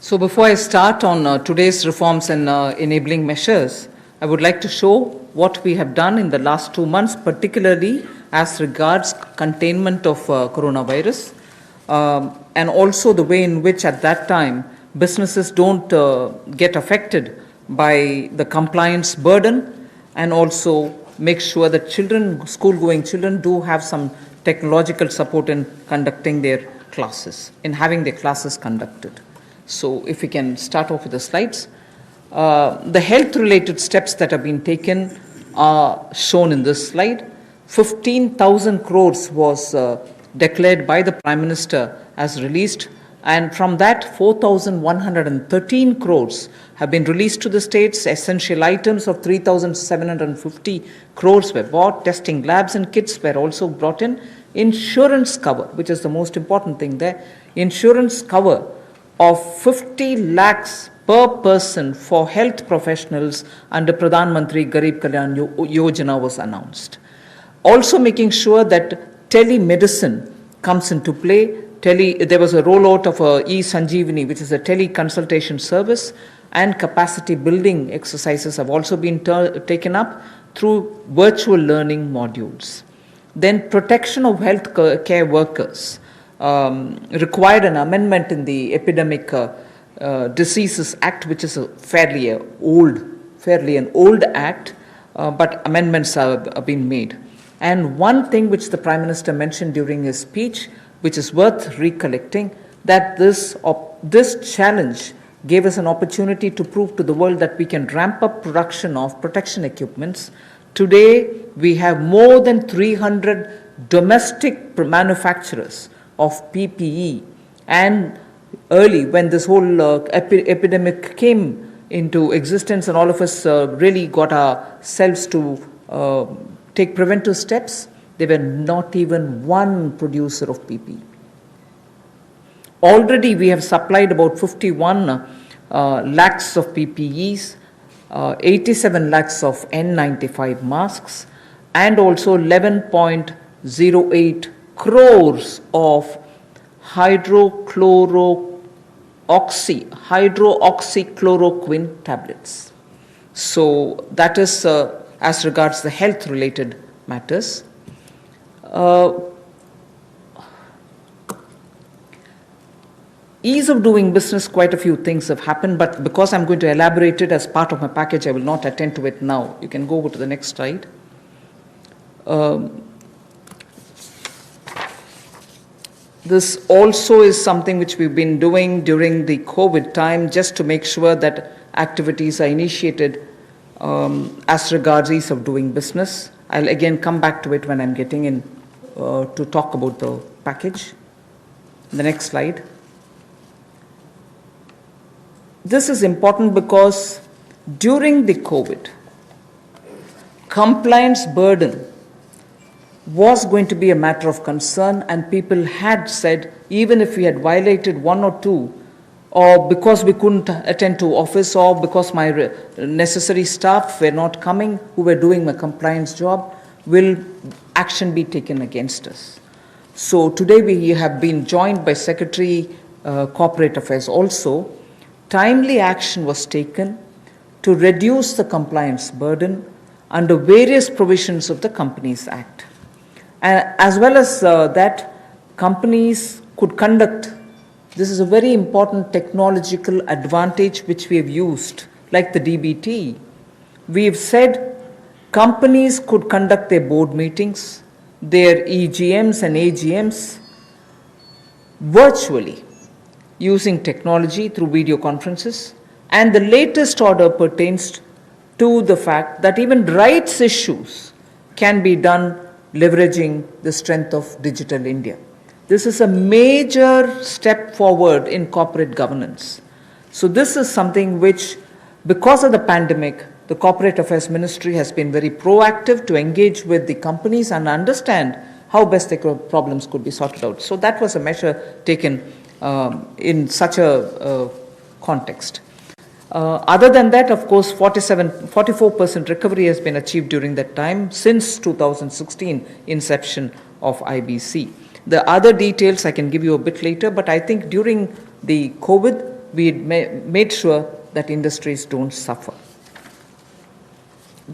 So before I start on today's reforms and enabling measures, I would like to show what we have done in the last 2 months, particularly as regards containment of coronavirus, and also the way in which at that time businesses don't get affected by the compliance burden, and also make sure that children, school-going children, do have some technological support in conducting their classes, in having their classes conducted. So if we can start off with the slides. The health-related steps that have been taken are shown in this slide. 15,000 crores was declared by the Prime Minister as released, and from that 4,113 crores have been released to the states. Essential items of 3,750 crores were bought. Testing labs and kits were also brought in. Insurance cover, which is the most important thing there, insurance cover of 50 lakhs per person for health professionals under Pradhan Mantri Garib Kalyan Yojana was announced. Also making sure that telemedicine comes into play. There was a rollout of e-Sanjeevani, which is a teleconsultation service, and capacity building exercises have also been taken up through virtual learning modules. Then protection of health care workers required an amendment in the Epidemic Diseases Act, which is a fairly an old act, but amendments have been made. And one thing which the Prime Minister mentioned during his speech, which is worth recollecting, that this challenge gave us an opportunity to prove to the world that we can ramp up production of protection equipments. Today, we have more than 300 domestic manufacturers of PPE, and early when this whole epidemic came into existence and all of us really got ourselves to take preventive steps, there were not even one producer of PPE. Already we have supplied about 51 lakhs of PPEs, 87 lakhs of N95 masks, and also 11.08 crores of hydroxychloroquine tablets. So that is as regards the health related matters. Ease of doing business, quite a few things have happened, but because I'm going to elaborate it as part of my package, I will not attend to it now. You can go over to the next slide. This also is something which we've been doing during the COVID time, just to make sure that activities are initiated as regards ease of doing business. I'll again come back to it when I'm getting in to talk about the package. The next slide. This is important because during the COVID, compliance burden was going to be a matter of concern, and people had said, even if we had violated one or two, or because we couldn't attend to office, or because my necessary staff were not coming who were doing my compliance job, will action be taken against us? So today we have been joined by Secretary Corporate Affairs also. Timely action was taken to reduce the compliance burden under various provisions of the Companies Act. As well as that, companies could conduct, this is a very important technological advantage which we have used, like the DBT. We have said companies could conduct their board meetings, their EGMs and AGMs virtually using technology through video conferences. And the latest order pertains to the fact that even rights issues can be done leveraging the strength of Digital India. This is a major step forward in corporate governance. So this is something which, because of the pandemic, the Corporate Affairs Ministry has been very proactive to engage with the companies and understand how best their problems could be sorted out. So that was a measure taken in such a context. Other than that, of course, 44% recovery has been achieved during that time since 2016 inception of IBC. The other details I can give you a bit later, but I think during the COVID, we made sure that industries don't suffer.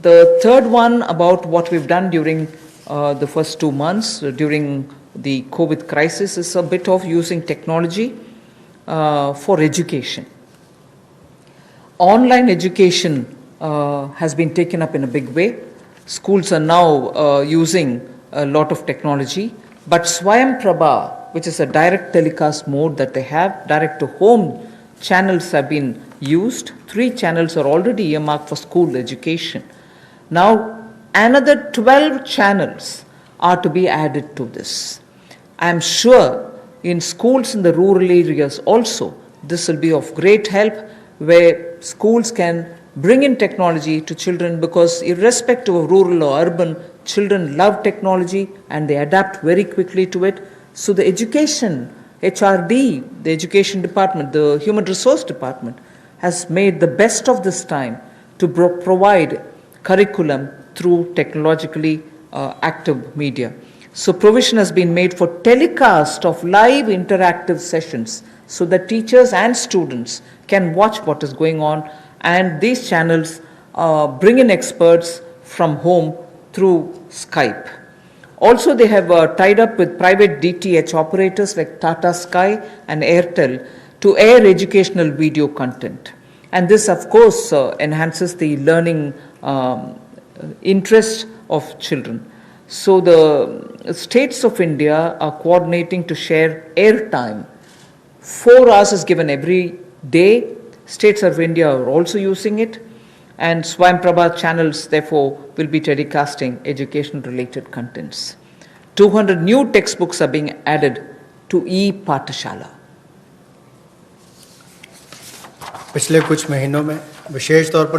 The third one about what we've done during the first 2 months during the COVID crisis is a bit of using technology for education. Online education has been taken up in a big way. Schools are now using a lot of technology, but Swayam Prabha, which is a direct telecast mode that they have, direct to home channels have been used. 3 channels are already earmarked for school education. Now, another 12 channels are to be added to this. I am sure in schools in the rural areas also, this will be of great help, where schools can bring in technology to children, because irrespective of rural or urban, children love technology and they adapt very quickly to it. So the education, HRD, the education department, the human resource department, has made the best of this time to provide curriculum through technologically active media. So provision has been made for telecast of live interactive sessions so that teachers and students can watch what is going on, and these channels bring in experts from home through Skype. Also, they have tied up with private DTH operators like Tata Sky and Airtel to air educational video content. And this, of course, enhances the learning interest of children. So the states of India are coordinating to share airtime. 4 hours is given every day. States of India are also using it. And Swayam Prabha channels, therefore, will be telecasting education-related contents. 200 new textbooks are being added to e-Pathshala. पिछले कुछ महीनों में विशेष तौर पर